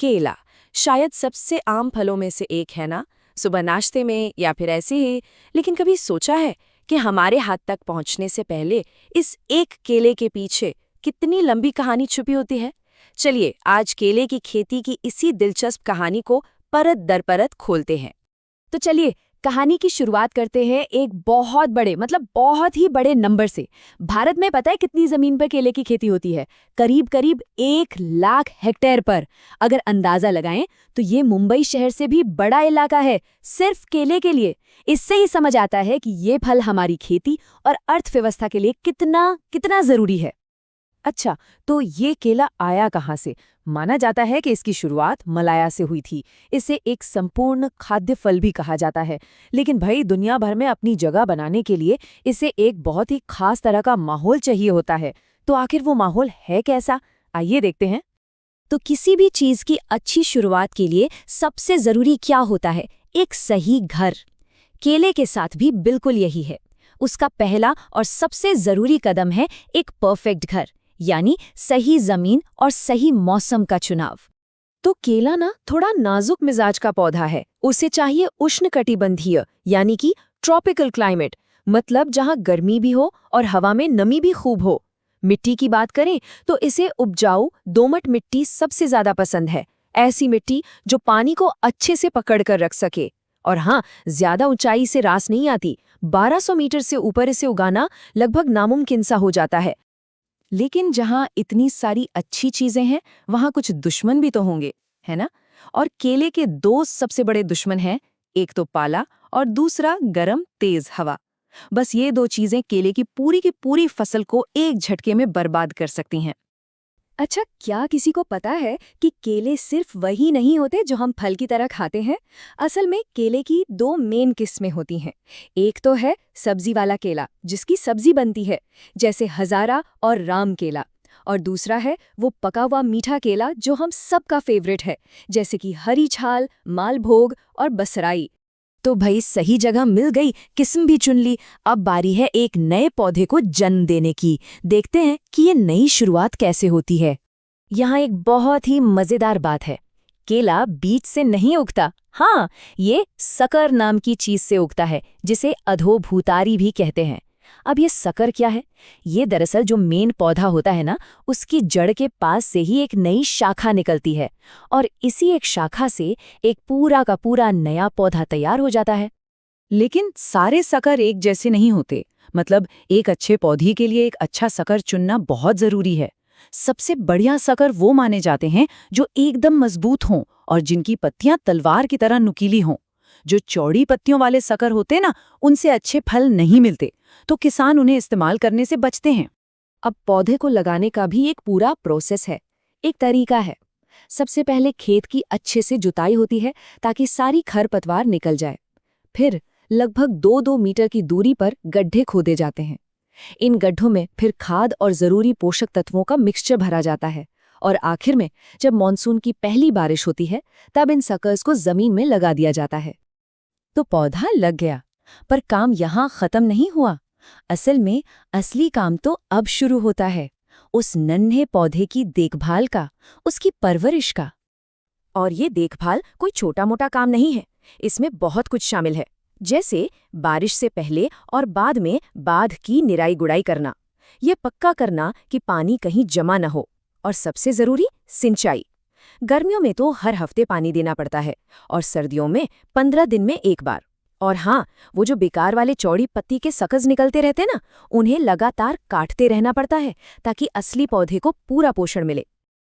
केला शायद सबसे आम फलों में से एक है ना, सुबह नाश्ते में या फिर ऐसे ही। लेकिन कभी सोचा है कि हमारे हाथ तक पहुंचने से पहले इस एक केले के पीछे कितनी लंबी कहानी छुपी होती है। चलिए आज केले की खेती की इसी दिलचस्प कहानी को परत दर परत खोलते हैं। तो चलिए कहानी की शुरुआत करते हैं एक बहुत बड़े बहुत ही बड़े नंबर से। भारत में पता है कितनी जमीन पर केले की खेती होती है? करीब करीब 1 लाख हेक्टेयर पर। अगर अंदाजा लगाएं तो ये मुंबई शहर से भी बड़ा इलाका है सिर्फ केले के लिए। इससे ही समझ आता है कि ये फल हमारी खेती और अर्थव्यवस्था के लिए कितना कितना जरूरी है। अच्छा, तो ये केला आया कहाँ से? माना जाता है कि इसकी शुरुआत मलाया से हुई थी। इसे एक संपूर्ण खाद्य फल भी कहा जाता है। लेकिन भाई दुनिया भर में अपनी जगह बनाने के लिए इसे एक बहुत ही खास तरह का माहौल चाहिए होता है। तो आखिर वो माहौल है कैसा? आइए देखते हैं। तो किसी भी चीज की अच्छी शुरुआत के लिए सबसे जरूरी क्या होता है? एक सही घर। केले के साथ भी बिल्कुल यही है। उसका पहला और सबसे जरूरी कदम है एक परफेक्ट घर, यानी सही जमीन और सही मौसम का चुनाव। तो केला ना थोड़ा नाजुक मिजाज का पौधा है। उसे चाहिए उष्णकटिबंधीय यानी कि ट्रॉपिकल क्लाइमेट, मतलब जहाँ गर्मी भी हो और हवा में नमी भी खूब हो। मिट्टी की बात करें तो इसे उपजाऊ दोमट मिट्टी सबसे ज्यादा पसंद है। ऐसी मिट्टी जो पानी को अच्छे से पकड़ कर रख सके। और हाँ, ज्यादा ऊंचाई से रास नहीं आती। 1200 मीटर से ऊपर इसे उगाना लगभग नामुमकिन सा हो जाता है। लेकिन जहाँ इतनी सारी अच्छी चीजें हैं वहाँ कुछ दुश्मन भी तो होंगे, है ना? और केले के दो सबसे बड़े दुश्मन हैं, एक तो पाला और दूसरा गरम तेज हवा। बस ये दो चीजें केले की पूरी फसल को एक झटके में बर्बाद कर सकती हैं। अच्छा, क्या किसी को पता है कि केले सिर्फ वही नहीं होते जो हम फल की तरह खाते हैं? असल में केले की 2 मेन किस्में होती हैं। एक तो है सब्जी वाला केला, जिसकी सब्जी बनती है, जैसे हजारा और राम केला। और दूसरा है वो पका हुआ मीठा केला जो हम सबका फेवरेट है, जैसे कि हरी छाल, मालभोग और बसराई। तो भाई सही जगह मिल गई, किस्म भी चुन ली। अब बारी है एक नए पौधे को जन्म देने की। देखते हैं कि ये नई शुरुआत कैसे होती है। यहाँ एक बहुत ही मजेदार बात है। केला बीज से नहीं उगता। हाँ, ये सकर नाम की चीज से उगता है, जिसे अधोभूतारी भी कहते हैं। अब ये सकर क्या है? ये दरअसल जो मेन पौधा होता है ना, उसकी जड़ के पास से ही एक नई शाखा निकलती है और इसी एक शाखा से एक पूरा का पूरा नया पौधा तैयार हो जाता है। लेकिन सारे सकर एक जैसे नहीं होते। मतलब एक अच्छे पौधे के लिए एक अच्छा सकर चुनना बहुत जरूरी है। सबसे बढ़िया सकर वो माने जाते हैं जो एकदम मजबूत हों और जिनकी पत्तियां तलवार की तरह नुकीली हों। जो चौड़ी पत्तियों वाले सकर होते ना, उनसे अच्छे फल नहीं मिलते, तो किसान उन्हें इस्तेमाल करने से बचते हैं। अब पौधे को लगाने का भी एक पूरा प्रोसेस है, एक तरीका है। सबसे पहले खेत की अच्छे से जुताई होती है ताकि सारी खरपतवार निकल जाए। फिर लगभग 2-2 मीटर की दूरी पर गड्ढे खोदे जाते हैं। इन गड्ढों में फिर खाद और जरूरी पोषक तत्वों का मिक्सचर भरा जाता है और आखिर में जब मानसून की पहली बारिश होती है तब इन सकर्स को जमीन में लगा दिया जाता है। तो पौधा लग गया, पर काम यहाँ खत्म नहीं हुआ। असल में असली काम तो अब शुरू होता है, उस नन्हे पौधे की देखभाल का, उसकी परवरिश का। और ये देखभाल कोई छोटा मोटा काम नहीं है, इसमें बहुत कुछ शामिल है। जैसे बारिश से पहले और बाद में बांध की निराई गुड़ाई करना, ये पक्का करना कि पानी कहीं जमा न हो। और सबसे जरूरी सिंचाई। गर्मियों में तो हर हफ्ते पानी देना पड़ता है और सर्दियों में 15 दिन में एक बार। और हाँ, वो जो बेकार वाले चौड़ी पत्ती के सकज निकलते रहते ना, उन्हें लगातार काटते रहना पड़ता है ताकि असली पौधे को पूरा पोषण मिले।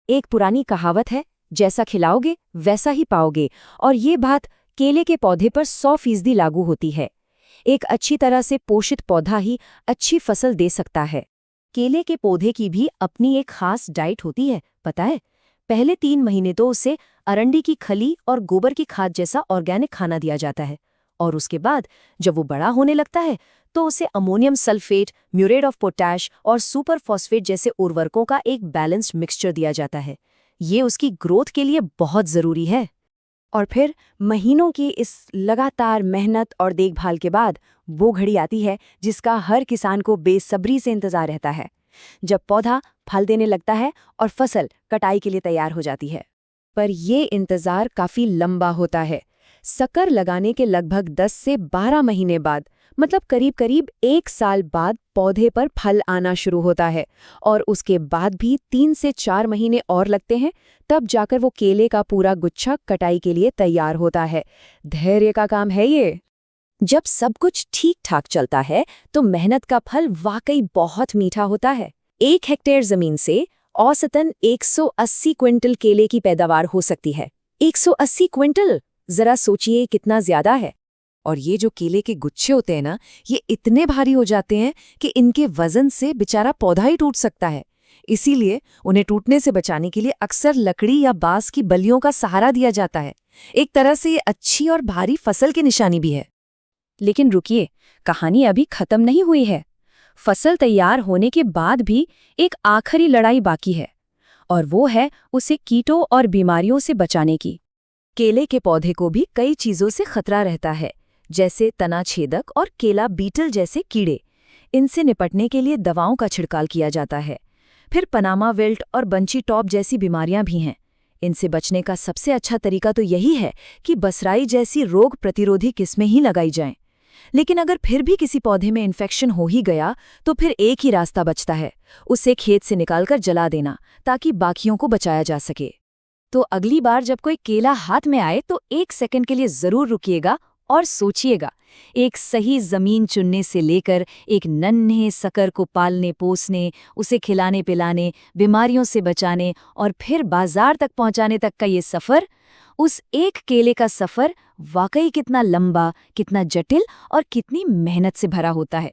एक पुरानी कहावत है, जैसा खिलाओगे वैसा ही पाओगे, और ये बात केले के पौधे पर 100% लागू होती है। एक अच्छी तरह से पोषित पौधा ही अच्छी फसल दे सकता है। केले के पौधे की भी अपनी एक खास डाइट होती है, पता है? पहले 3 महीने तो उसे अरंडी की खली और गोबर की खाद जैसा ऑर्गेनिक खाना दिया जाता है, और उसके बाद जब वो बड़ा होने लगता है तो उसे ammonium sulphate, muriate of potash और सुपर फॉस्फेट जैसे उर्वरकों का एक बैलेंस्ड मिक्सचर दिया जाता है। ये उसकी ग्रोथ के लिए बहुत जरूरी है। और फिर महीनों की इस लगातार मेहनत और देखभाल के बाद वो घड़ी आती है जिसका हर किसान को बेसब्री से इंतजार रहता है, जब पौधा फल देने लगता है और फसल कटाई के लिए तैयार हो जाती है। पर ये इंतजार काफी लंबा होता है। सकर लगाने के लगभग 10 से 12 महीने बाद, मतलब करीब करीब 1 साल बाद पौधे पर फल आना शुरू होता है, और उसके बाद भी 3 से 4 महीने और लगते हैं, तब जाकर वो केले का पूरा गुच्छा कटाई के लिए तैयार होता है। धैर्य का काम है ये। जब सब कुछ ठीक ठाक चलता है तो मेहनत का फल वाकई बहुत मीठा होता है। 1 हेक्टेयर जमीन से औसतन 180 क्विंटल केले की पैदावार हो सकती है। 180 क्विंटल, जरा सोचिए कितना ज्यादा है। और ये जो केले के गुच्छे होते हैं ना, ये इतने भारी हो जाते हैं कि इनके वजन से बेचारा पौधा ही टूट सकता है। इसीलिए उन्हें टूटने से बचाने के लिए अक्सर लकड़ी या बांस की बल्लियों का सहारा दिया जाता है। एक तरह से ये अच्छी और भारी फसल की निशानी भी है। लेकिन रुकिए, कहानी अभी खत्म नहीं हुई है। फसल तैयार होने के बाद भी एक आखिरी लड़ाई बाकी है, और वो है उसे कीटों और बीमारियों से बचाने की। केले के पौधे को भी कई चीजों से खतरा रहता है, जैसे तनाछेदक और केला बीटल जैसे कीड़े। इनसे निपटने के लिए दवाओं का छिड़काव किया जाता है। फिर पनामा विल्ट और बंची टॉप जैसी बीमारियां भी हैं। इनसे बचने का सबसे अच्छा तरीका तो यही है कि बसराई जैसी रोग प्रतिरोधी किस्में ही लगाई जाएं। लेकिन अगर फिर भी किसी पौधे में इन्फेक्शन हो ही गया तो फिर एक ही रास्ता बचता है, उसे खेत से निकालकर जला देना, ताकि बाकियों को बचाया जा सके। तो अगली बार जब कोई केला हाथ में आए तो 1 सेकंड के लिए जरूर रुकिएगा और सोचिएगा। एक सही जमीन चुनने से लेकर एक नन्हे सकर को पालने पोसने, उसे खिलाने पिलाने, बीमारियों से बचाने और फिर बाजार तक पहुंचाने तक का ये सफर, उस एक केले का सफर वाकई कितना लंबा, कितना जटिल और कितनी मेहनत से भरा होता है।